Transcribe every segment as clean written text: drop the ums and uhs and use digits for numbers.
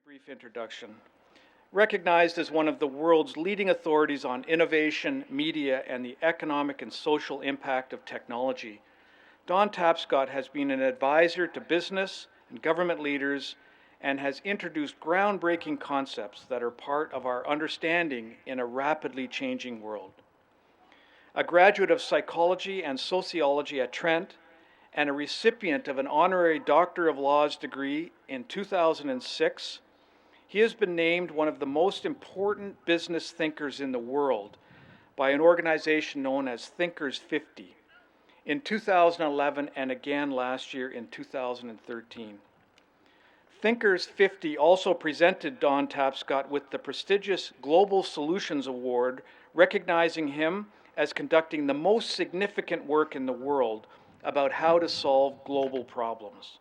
Brief introduction. Recognized as one of the world's leading authorities on innovation, media, and the economic and social impact of technology, Don Tapscott has been an advisor to business and government leaders and has introduced groundbreaking concepts that are part of our understanding in a rapidly changing world. A graduate of psychology and sociology at Trent and a recipient of an honorary Doctor of Laws degree in 2006, he has been named one of the most important business thinkers in the world by an organization known as Thinkers 50 in 2011 and again last year in 2013. Thinkers 50 also presented Don Tapscott with the prestigious Global Solutions Award, recognizing him as conducting the most significant work in the world about how to solve global problems.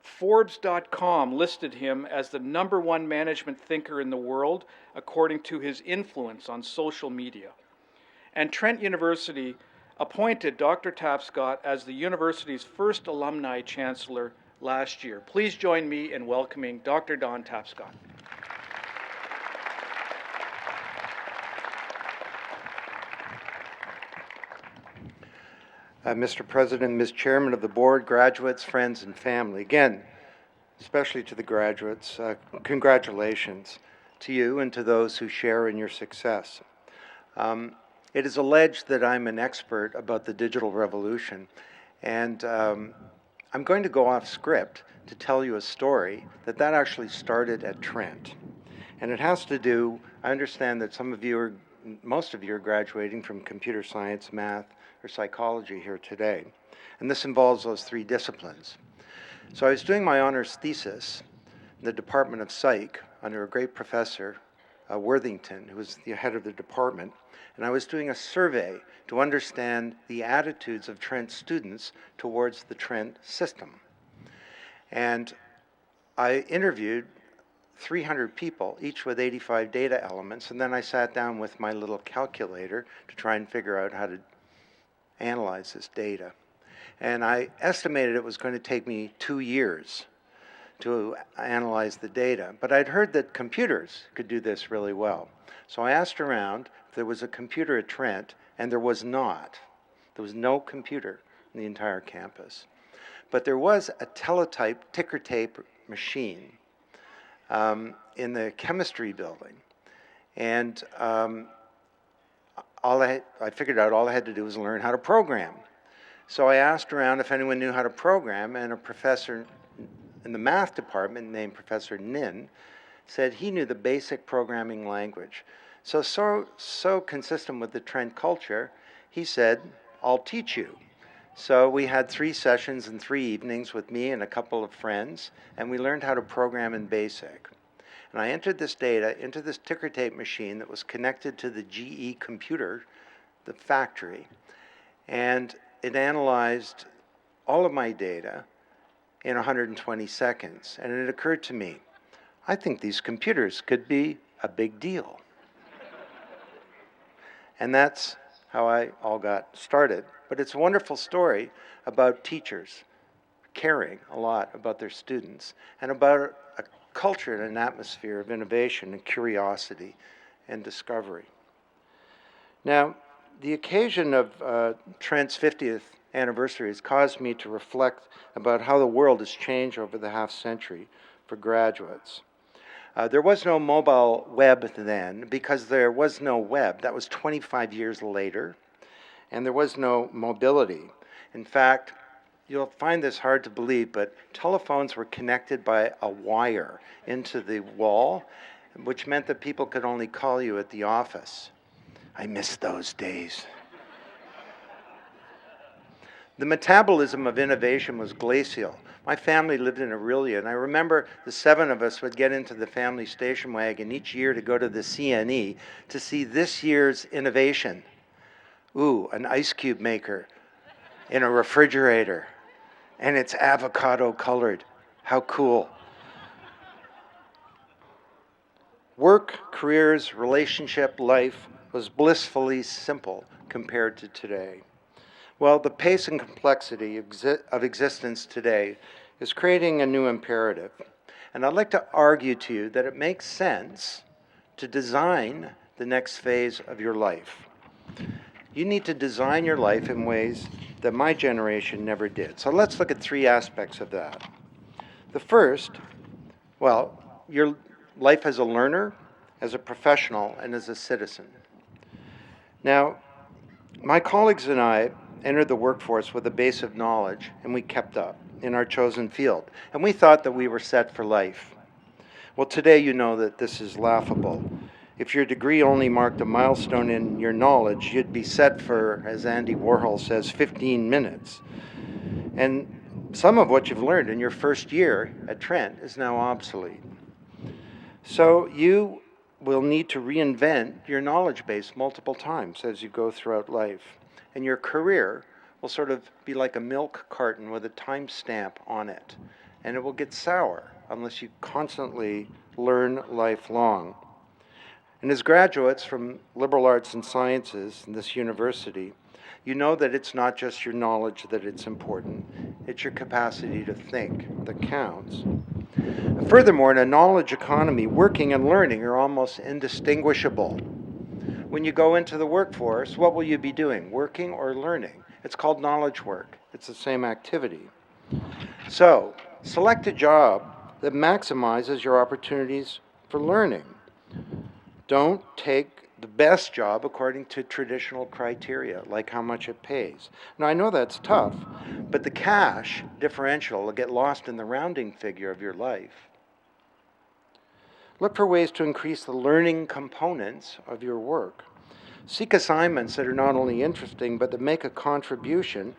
Forbes.com listed him as the #1 management thinker in the world according to his influence on social media. And Trent University appointed Dr. Tapscott as the university's first alumni chancellor last year. Please join me in welcoming Dr. Don Tapscott. Mr. President, Ms. Chairman of the Board, graduates, friends, and family. Again, especially to the graduates, congratulations to you and to those who share in your success. It is alleged that I'm an expert about the digital revolution, and I'm going to go off script to tell you a story that actually started at Trent. And it has to do, I understand that most of you are graduating from computer science, math, or psychology here today. And this involves those three disciplines. So I was doing my honors thesis in the Department of Psych under a great professor, Worthington, who was the head of the department. And I was doing a survey to understand the attitudes of Trent students towards the Trent system. And I interviewed 300 people, each with 85 data elements, and then I sat down with my little calculator to try and figure out how to analyze this data. And I estimated it was going to take me 2 years to analyze the data. But I'd heard that computers could do this really well. So I asked around if there was a computer at Trent, and there was not. There was no computer in the entire campus. But there was a teletype ticker tape machine in the chemistry building. And I figured out all I had to do was learn how to program. So I asked around if anyone knew how to program, and a professor in the math department named Professor Nin said he knew the basic programming language. So consistent with the Trent culture, he said, "I'll teach you." So we had 3 sessions and 3 evenings with me and a couple of friends, and we learned how to program in BASIC. And I entered this data into this ticker tape machine that was connected to the GE computer, the factory, and it analyzed all of my data in 120 seconds. And it occurred to me, I think these computers could be a big deal. And that's how I all got started. But it's a wonderful story about teachers caring a lot about their students and about a culture and an atmosphere of innovation and curiosity and discovery. Now, the occasion of Trent's 50th anniversary has caused me to reflect about how the world has changed over the half-century for graduates. There was no mobile web then because there was no web. That was 25 years later, and there was no mobility. In fact, you'll find this hard to believe, but telephones were connected by a wire into the wall, which meant that people could only call you at the office. I miss those days. The metabolism of innovation was glacial. My family lived in Aurelia, and I remember the 7 of us would get into the family station wagon each year to go to the CNE to see this year's innovation. Ooh, an ice cube maker in a refrigerator, and it's avocado colored. How cool. Work, careers, relationship, life was blissfully simple compared to today. Well, the pace and complexity of existence today is creating a new imperative. And I'd like to argue to you that it makes sense to design the next phase of your life. You need to design your life in ways that my generation never did. So let's look at three aspects of that. The first, well, your life as a learner, as a professional, and as a citizen. Now, my colleagues and I entered the workforce with a base of knowledge, and we kept up in our chosen field. And we thought that we were set for life. Well, today you know that this is laughable. If your degree only marked a milestone in your knowledge, you'd be set for, as Andy Warhol says, 15 minutes. And some of what you've learned in your first year at Trent is now obsolete. So you will need to reinvent your knowledge base multiple times as you go throughout life. And your career will sort of be like a milk carton with a time stamp on it. And it will get sour unless you constantly learn lifelong. And as graduates from liberal arts and sciences in this university, you know that it's not just your knowledge that it's important, it's your capacity to think that counts. Furthermore, in a knowledge economy, working and learning are almost indistinguishable. When you go into the workforce, what will you be doing, working or learning? It's called knowledge work. It's the same activity. So, select a job that maximizes your opportunities for learning. Don't take the best job according to traditional criteria, like how much it pays. Now, I know that's tough, but the cash differential will get lost in the rounding figure of your life. Look for ways to increase the learning components of your work. Seek assignments that are not only interesting, but that make a contribution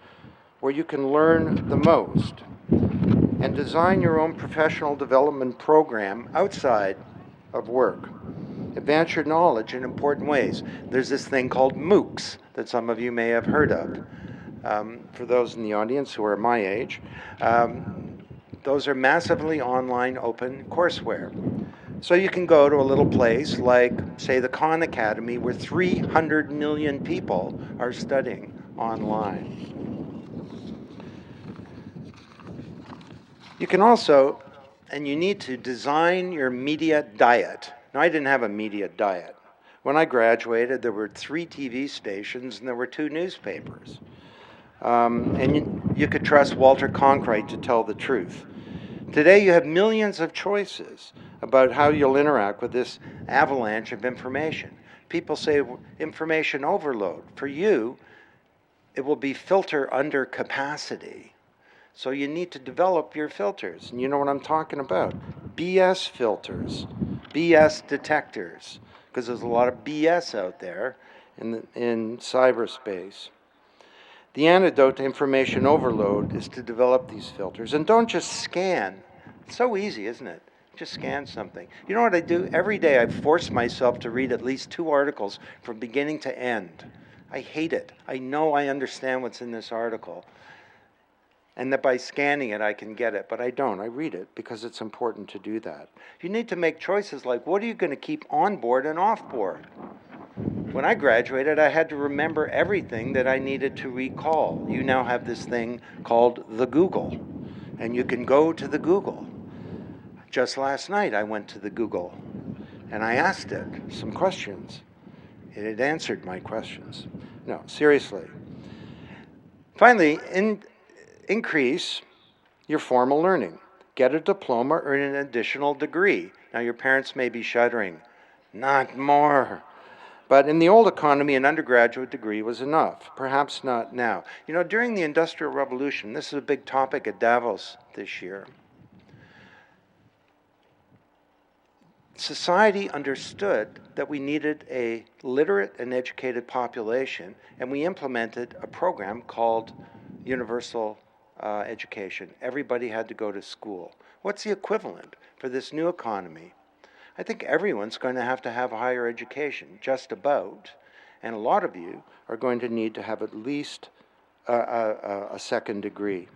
where you can learn the most. And design your own professional development program outside of work. Advance your knowledge in important ways. There's this thing called MOOCs that some of you may have heard of. For those in the audience who are my age, those are massively online open courseware. So you can go to a little place like, say, the Khan Academy, where 300 million people are studying online. You can also, and you need to design your media diet. Now, I didn't have a media diet. When I graduated, there were 3 TV stations and there were 2 newspapers. And you could trust Walter Cronkite to tell the truth. Today, you have millions of choices about how you'll interact with this avalanche of information. People say information overload. For you, it will be filter under capacity. So you need to develop your filters. And you know what I'm talking about. BS filters, BS detectors, because there's a lot of BS out there in cyberspace. The antidote to information overload is to develop these filters. And don't just scan. It's so easy, isn't it? Just scan something. You know what I do? Every day I force myself to read at least 2 articles from beginning to end. I hate it. I know I understand what's in this article. And that by scanning it, I can get it. But I don't. I read it because it's important to do that. You need to make choices like, what are you going to keep on board and off board? When I graduated, I had to remember everything that I needed to recall. You now have this thing called the Google, and you can go to the Google. Just last night, I went to the Google, and I asked it some questions. It had answered my questions. No, seriously. Finally, increase your formal learning. Get a diploma or an additional degree. Now, your parents may be shuddering. Not more. But in the old economy, an undergraduate degree was enough. Perhaps not now. You know, during the Industrial Revolution, this is a big topic at Davos this year, society understood that we needed a literate and educated population, and we implemented a program called universal education. Everybody had to go to school. What's the equivalent for this new economy? I think everyone's going to have higher education, just about, and a lot of you are going to need to have at least a second degree.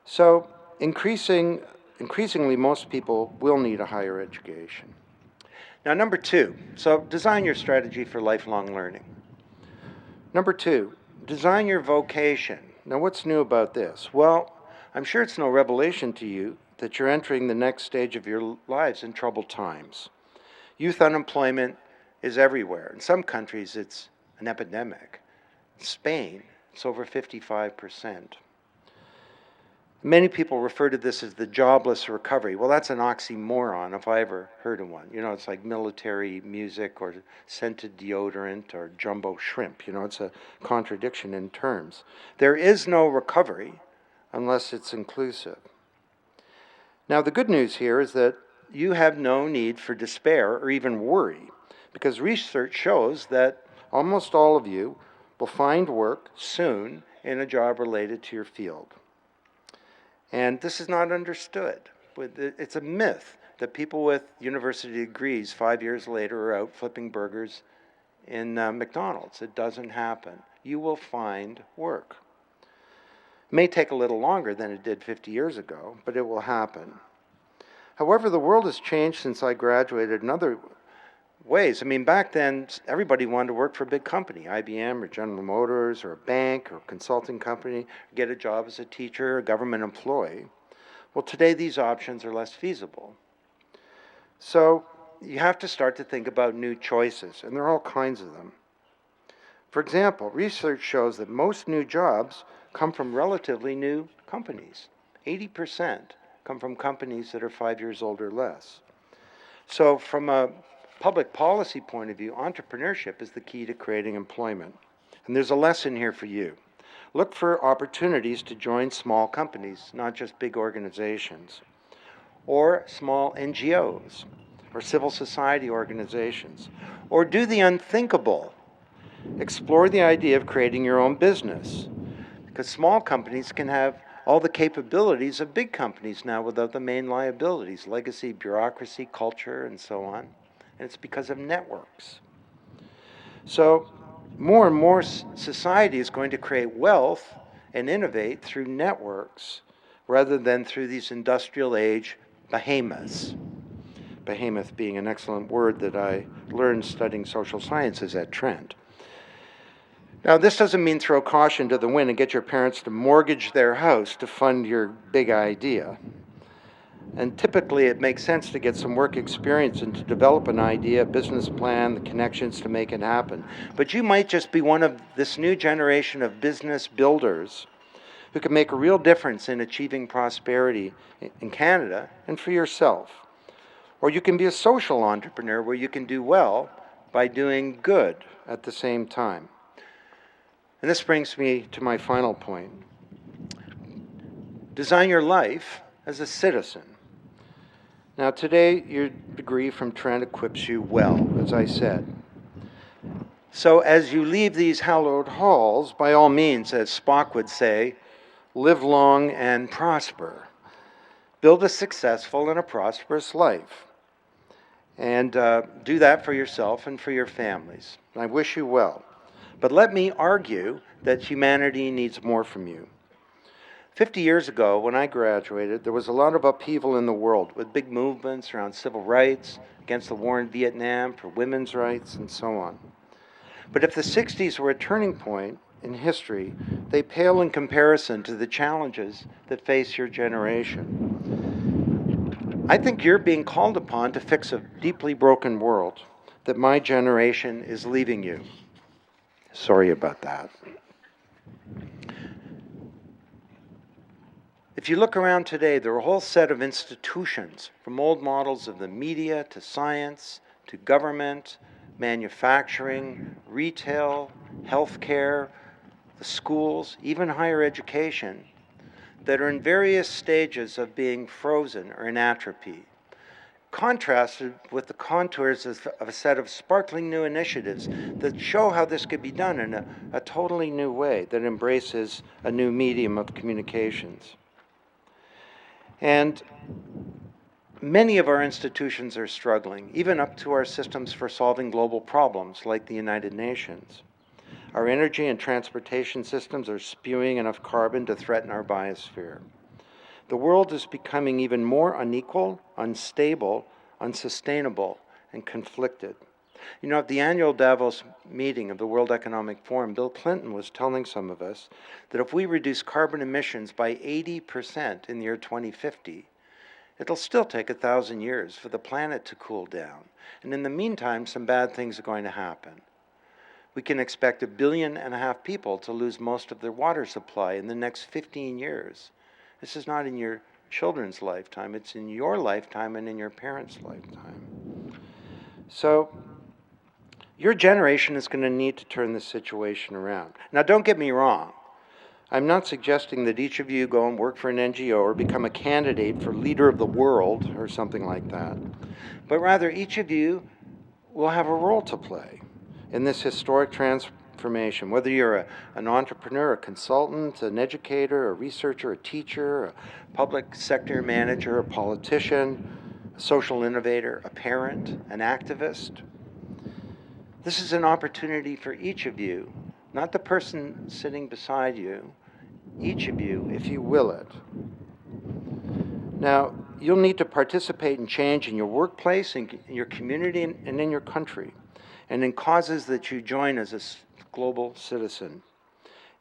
So increasingly, most people will need a higher education. Now, number 2, so design your strategy for lifelong learning. Number 2, design your vocation. Now, what's new about this? Well, I'm sure it's no revelation to you that you're entering the next stage of your lives in troubled times. Youth unemployment is everywhere. In some countries, it's an epidemic. In Spain, it's over 55%. Many people refer to this as the jobless recovery. Well, that's an oxymoron if I ever heard of one. You know, it's like military music or scented deodorant or jumbo shrimp. You know, it's a contradiction in terms. There is no recovery unless it's inclusive. Now, the good news here is that you have no need for despair or even worry, because research shows that almost all of you will find work soon in a job related to your field. And this is not understood. It's a myth that people with university degrees 5 years later are out flipping burgers in McDonald's. It doesn't happen. You will find work. It may take a little longer than it did 50 years ago, but it will happen. However, the world has changed since I graduated in other ways. I mean, back then, everybody wanted to work for a big company, IBM or General Motors or a bank or a consulting company, get a job as a teacher, a government employee. Well, today these options are less feasible. So you have to start to think about new choices, and there are all kinds of them. For example, research shows that most new jobs come from relatively new companies. 80% come from companies that are 5 years old or less. So from a public policy point of view, entrepreneurship is the key to creating employment. And there's a lesson here for you. Look for opportunities to join small companies, not just big organizations, or small NGOs, or civil society organizations, or do the unthinkable. Explore the idea of creating your own business, because small companies can have all the capabilities of big companies now without the main liabilities, legacy, bureaucracy, culture, and so on. And it's because of networks. So more and more society is going to create wealth and innovate through networks rather than through these industrial age behemoths. Behemoth being an excellent word that I learned studying social sciences at Trent. Now, this doesn't mean throw caution to the wind and get your parents to mortgage their house to fund your big idea. And typically it makes sense to get some work experience and to develop an idea, a business plan, the connections to make it happen. But you might just be one of this new generation of business builders who can make a real difference in achieving prosperity in Canada and for yourself. Or you can be a social entrepreneur where you can do well by doing good at the same time. And this brings me to my final point. Design your life as a citizen. Now today, your degree from Trent equips you well, as I said. So as you leave these hallowed halls, by all means, as Spock would say, live long and prosper. Build a successful and a prosperous life. And do that for yourself and for your families. I wish you well. But let me argue that humanity needs more from you. 50 years ago, when I graduated, there was a lot of upheaval in the world with big movements around civil rights, against the war in Vietnam, for women's rights, and so on. But if the 60s were a turning point in history, they pale in comparison to the challenges that face your generation. I think you're being called upon to fix a deeply broken world that my generation is leaving you. Sorry about that. If you look around today, there are a whole set of institutions, from old models of the media to science to government, manufacturing, retail, healthcare, the schools, even higher education, that are in various stages of being frozen or in atrophy, contrasted with the contours of a set of sparkling new initiatives that show how this could be done in a totally new way that embraces a new medium of communications. And many of our institutions are struggling, even up to our systems for solving global problems like the United Nations. Our energy and transportation systems are spewing enough carbon to threaten our biosphere. The world is becoming even more unequal, unstable, unsustainable, and conflicted. You know, at the annual Davos meeting of the World Economic Forum, Bill Clinton was telling some of us that if we reduce carbon emissions by 80% in the year 2050, It'll still take 1,000 years for the planet to cool down. And in the meantime, some bad things are going to happen. We can expect 1.5 billion people to lose most of their water supply in the next 15 years. This is not in your children's lifetime, it's in your lifetime and in your parents' lifetime. So, your generation is going to need to turn this situation around. Now, don't get me wrong. I'm not suggesting that each of you go and work for an NGO or become a candidate for leader of the world or something like that. But rather, each of you will have a role to play in this historic transformation, whether you're an entrepreneur, a consultant, an educator, a researcher, a teacher, a public sector manager, a politician, a social innovator, a parent, an activist. This is an opportunity for each of you, not the person sitting beside you, each of you, if you will it. Now, you'll need to participate in change in your workplace, in your community, and in your country, and in causes that you join as a global citizen.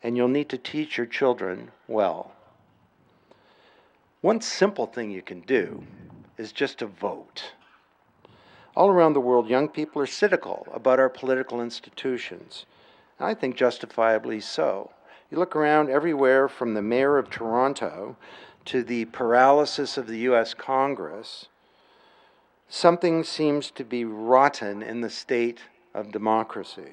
And you'll need to teach your children well. One simple thing you can do is just to vote. All around the world, young people are cynical about our political institutions. I think justifiably so. You look around everywhere from the mayor of Toronto to the paralysis of the US Congress, something seems to be rotten in the state of democracy.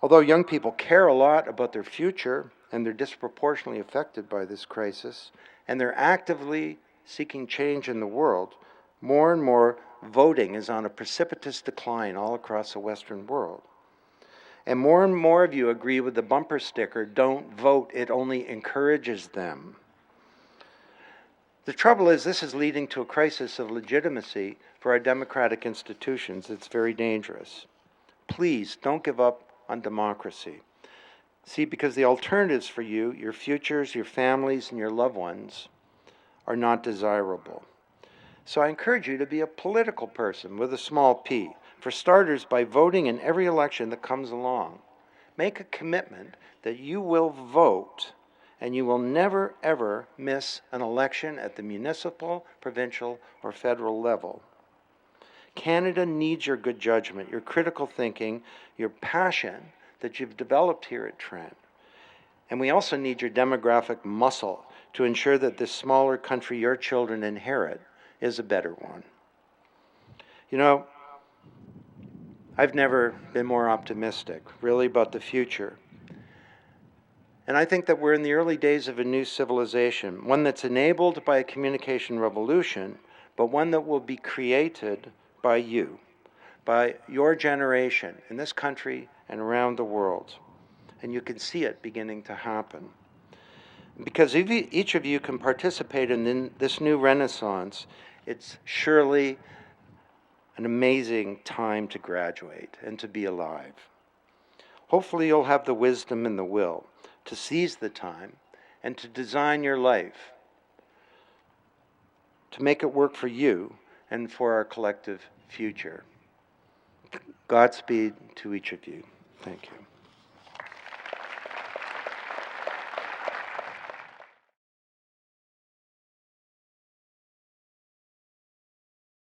Although young people care a lot about their future and they're disproportionately affected by this crisis, and they're actively seeking change in the world, more and more voting is on a precipitous decline all across the Western world. And more of you agree with the bumper sticker, "Don't vote, it only encourages them." The trouble is, this is leading to a crisis of legitimacy for our democratic institutions. It's very dangerous. Please, don't give up on democracy. See, because the alternatives for you, your futures, your families, and your loved ones are not desirable. So I encourage you to be a political person with a small p. For starters, by voting in every election that comes along. Make a commitment that you will vote and you will never, ever miss an election at the municipal, provincial, or federal level. Canada needs your good judgment, your critical thinking, your passion that you've developed here at Trent. And we also need your demographic muscle to ensure that this smaller country your children inherit is a better one. You know, I've never been more optimistic, really, about the future. And I think that we're in the early days of a new civilization, one that's enabled by a communication revolution, but one that will be created by you, by your generation in this country and around the world. And you can see it beginning to happen. Because if each of you can participate in this new renaissance, it's surely an amazing time to graduate and to be alive. Hopefully you'll have the wisdom and the will to seize the time and to design your life to make it work for you and for our collective future. Godspeed to each of you. Thank you.